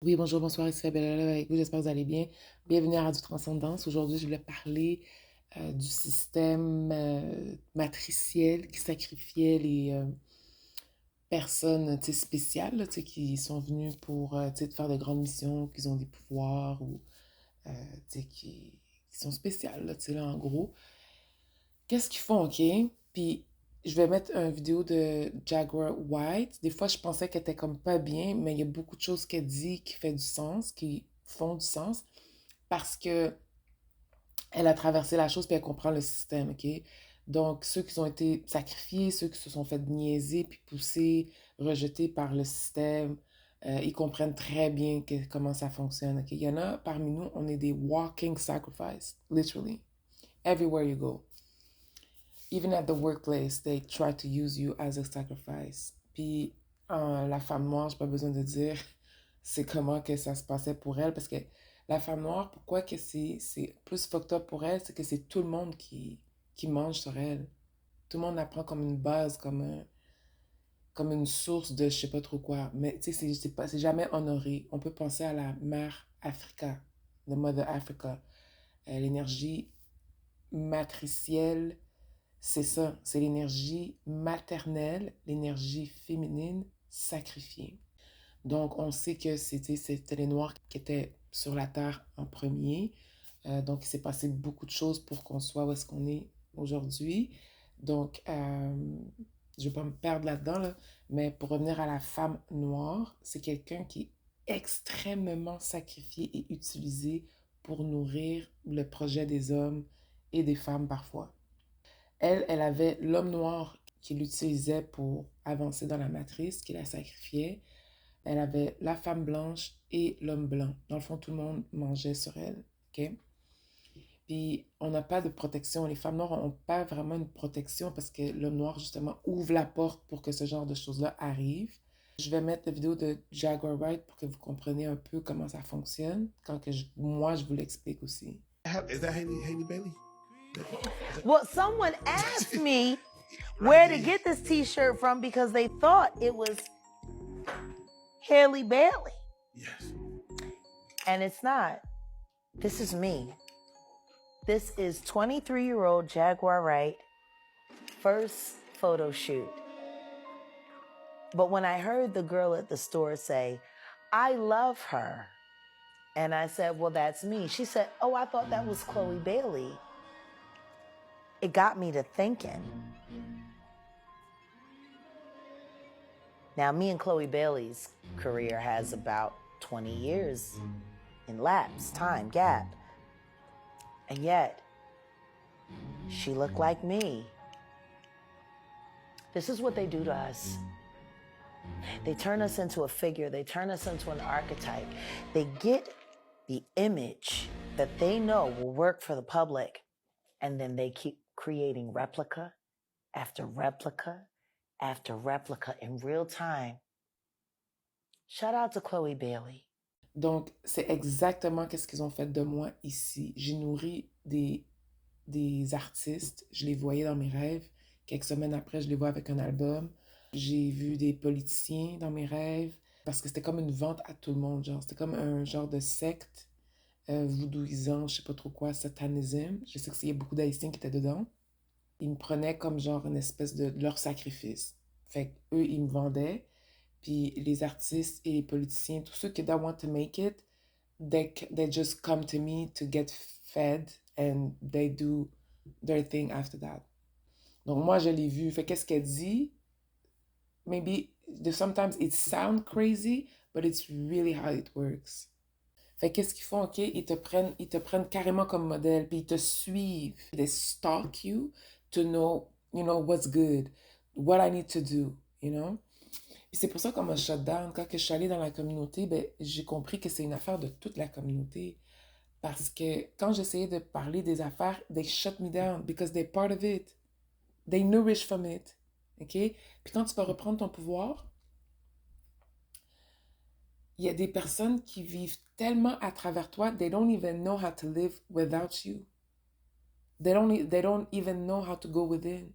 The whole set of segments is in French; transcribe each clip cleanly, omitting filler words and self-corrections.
Oui, bonjour, bonsoir, ici Fabiola avec vous, j'espère que vous allez bien. Bienvenue à Radio Transcendance. Aujourd'hui, je voulais parler du système matriciel qui sacrifiait les personnes tu sais, spéciales là, tu sais, qui sont venues pour tu sais, faire de grandes missions, qui ont des pouvoirs ou euh, tu sais, qui sont spéciales, là, tu sais, là, en gros. Qu'est-ce qu'ils font, OK? Puis, je vais mettre une vidéo de Jaguar White. Des fois, je pensais qu'elle était comme pas bien, mais il y a beaucoup de choses qu'elle dit qui fait du sens, qui font du sens, parce que elle a traversé la chose puis elle comprend le système, OK? Donc, ceux qui ont été sacrifiés, ceux qui se sont fait niaiser puis pousser, rejetés par le système, ils comprennent très bien comment ça fonctionne, OK? Il y en a parmi nous, on est des walking sacrifice, literally, everywhere you go. Even at the workplace, they try to use you as a sacrifice. Puis la femme noire, j'ai pas besoin de dire c'est comment que ça se passait pour elle, parce que la femme noire, pourquoi que c'est plus fucked up pour elle, c'est que c'est tout le monde qui mange sur elle. Tout le monde la prend comme une base, comme une source de je sais pas trop quoi. Mais tu sais, c'est jamais honoré. On peut penser à la mère Africa, the Mother Africa. L'énergie matricielle, c'est ça, c'est l'énergie maternelle, l'énergie féminine sacrifiée. Donc, on sait que c'était les Noirs qui étaient sur la Terre en premier. Donc, il s'est passé beaucoup de choses pour qu'on soit où est-ce qu'on est aujourd'hui. Donc, je ne vais pas me perdre là-dedans, là, mais pour revenir à la femme noire, c'est quelqu'un qui est extrêmement sacrifié et utilisé pour nourrir le projet des hommes et des femmes parfois. Elle avait l'homme noir qui l'utilisait pour avancer dans la matrice, qui la sacrifiait. Elle avait la femme blanche et l'homme blanc. Dans le fond, tout le monde mangeait sur elle. OK? Puis, on n'a pas de protection. Les femmes noires n'ont pas vraiment une protection parce que l'homme noir, justement, ouvre la porte pour que ce genre de choses-là arrive. Je vais mettre la vidéo de Jaguar Wright pour que vous compreniez un peu comment ça fonctionne, quand que moi, je vous l'explique aussi. Is that Haley Bailey? Well, someone asked me where to get this T-shirt from because they thought it was Haley Bailey, Yes. and it's not. This is me. This is 23-year-old Jaguar Wright, first photo shoot. But when I heard the girl at the store say, "I love her," and I said, "Well, that's me," she said, "Oh, I thought that was Chloe Bailey." It got me to thinking. Now, me and Chloe Bailey's career has about 20 years in lapse, time, gap. And yet, she looked like me. This is what they do to us. They turn us into a figure. They turn us into an archetype. They get the image that they know will work for the public, and then they keep creating replica after replica after replica in real time. Shout out to Chloe Bailey. Donc, c'est exactement qu'est-ce qu'ils ont fait de moi ici. J'ai nourri des artistes, je les voyais dans mes rêves. Quelques semaines après, je les vois avec un album. J'ai vu des politiciens dans mes rêves parce que c'était comme une vente à tout le monde. Genre, c'était comme un genre de secte voodooisant, je sais pas trop quoi, satanisme. Je sais qu'il y a beaucoup d'Haïtiens qui étaient dedans. Ils me prenaient comme genre une espèce de leur sacrifice. Fait eux, ils me vendaient. Puis les artistes et les politiciens, tous ceux qui don't want to make it, they just come to me to get fed and they do their thing after that. Donc moi, je l'ai vu. Fait qu'est-ce qu'elle dit? Maybe sometimes it sounds crazy, but it's really how it works. Fait qu'est-ce qu'ils font, OK? Ils te prennent carrément comme modèle, puis ils te suivent. They stalk you to know, what's good, what I need to do, you know? Et c'est pour ça qu'on m'a shut down. Quand que je suis allée dans la communauté, ben, j'ai compris que c'est une affaire de toute la communauté. Parce que quand j'essayais de parler des affaires, they shut me down because they're part of it. They nourish from it. OK? Puis quand tu vas reprendre ton pouvoir, il y a des personnes qui vivent tellement à travers toi, they don't even know how to live without you. They don't even know how to go within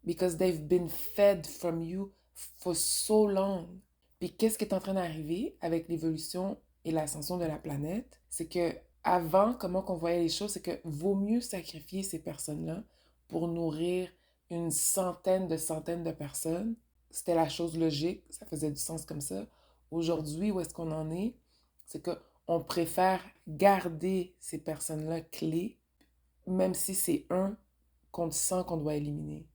because they've been fed from you for so long. Puis qu'est-ce qui est en train d'arriver avec l'évolution et l'ascension de la planète? C'est que avant, comment qu'on voyait les choses, c'est que vaut mieux sacrifier ces personnes-là pour nourrir une centaine de personnes. C'était la chose logique, ça faisait du sens comme ça. Aujourd'hui, où est-ce qu'on en est? C'est qu'on préfère garder ces personnes-là clés, même si c'est un qu'on sent qu'on doit éliminer.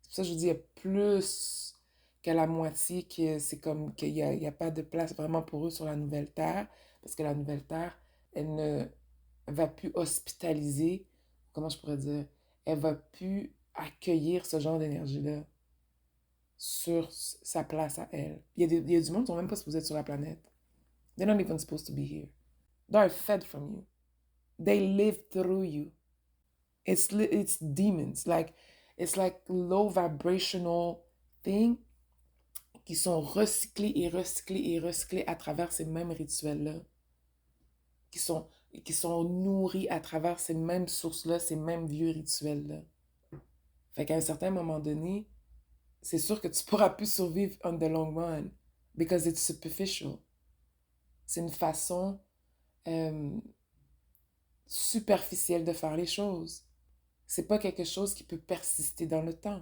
C'est pour ça que je vous dis, il y a plus qu'à la moitié que c'est comme qu'il y a pas de place vraiment pour eux sur la nouvelle Terre, parce que la nouvelle Terre, elle ne va plus hospitaliser, comment je pourrais dire, elle va plus accueillir ce genre d'énergie-là sur sa place à elle. Il y a du monde qui sont même pas supposés être sur la planète. They're not even supposed to be here. They're fed from you. They live through you. It's demons. It's like low vibrational thing qui sont recyclés et recyclés et recyclés à travers ces mêmes rituels-là, qui sont, qui sont nourris à travers ces mêmes sources-là, ces mêmes vieux rituels-là. Fait qu'à un certain moment donné, c'est sûr que tu pourras plus survivre on the long run because it's superficial. C'est une façon superficielle de faire les choses. C'est pas quelque chose qui peut persister dans le temps.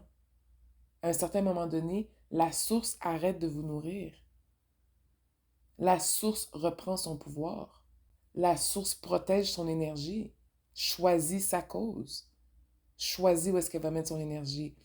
À un certain moment donné, la source arrête de vous nourrir. La source reprend son pouvoir. La source protège son énergie, choisit sa cause, choisit où est-ce qu'elle va mettre son énergie.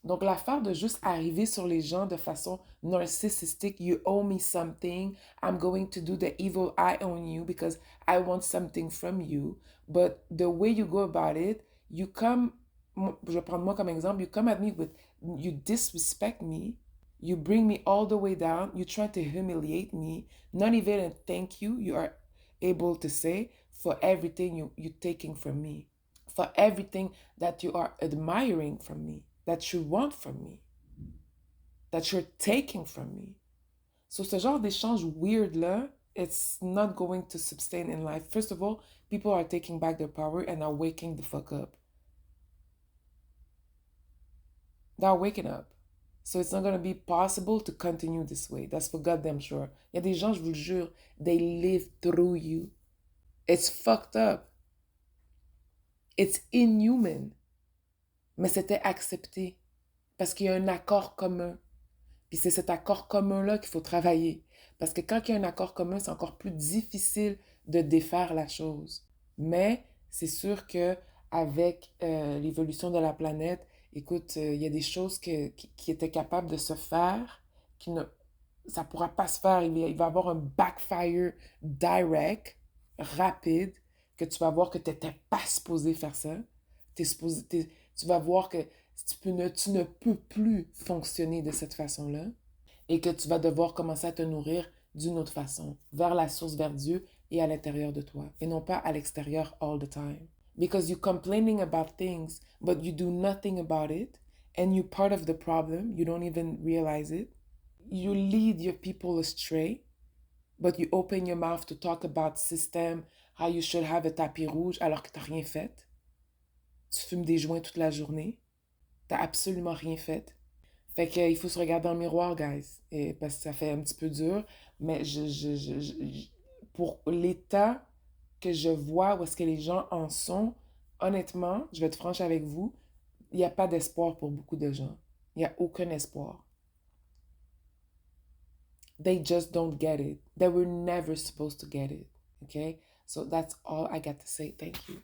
Donc, l'affaire de juste arriver sur les gens de façon narcissistique, you owe me something, I'm going to do the evil eye on you because I want something from you. But the way you go about it, you come, je vais prendre moi comme exemple, you come at me with, you disrespect me, you bring me all the way down, you try to humiliate me, not even a thank you, you are able to say for everything you're taking from me, for everything that you are admiring from me, that you want from me, that you're taking from me. So ce genre d'échange weird-là, it's not going to sustain in life. First of all, people are taking back their power and are waking the fuck up. They're waking up. So it's not going to be possible to continue this way. That's for goddamn sure. Il y a des gens, je vous le jure, they live through you. It's fucked up. It's inhuman. Mais c'était accepté. Parce qu'il y a un accord commun. Puis c'est cet accord commun-là qu'il faut travailler. Parce que quand il y a un accord commun, c'est encore plus difficile de défaire la chose. Mais c'est sûr que avec l'évolution de la planète, écoute, il y a des choses qui étaient capables de se faire, ça ne pourra pas se faire. Il va y avoir un backfire direct, rapide, que tu vas voir que tu n'étais pas supposé faire ça. Tu vas voir que tu ne peux plus fonctionner de cette façon-là et que tu vas devoir commencer à te nourrir d'une autre façon, vers la source, vers Dieu et à l'intérieur de toi, et non pas à l'extérieur all the time. Because you're complaining about things, but you do nothing about it, and you're part of the problem, you don't even realize it. You lead your people astray, but you open your mouth to talk about system, how you should have a tapis rouge, alors que tu n'as rien fait. Tu fumes des joints toute la journée. T'as absolument rien fait. Fait qu'il faut se regarder dans le miroir, guys. Et parce que ça fait un petit peu dur. Mais pour l'état que je vois, où est-ce que les gens en sont, honnêtement, je vais être franche avec vous, il n'y a pas d'espoir pour beaucoup de gens. Il n'y a aucun espoir. They just don't get it. They were never supposed to get it. Okay? So that's all I got to say. Thank you.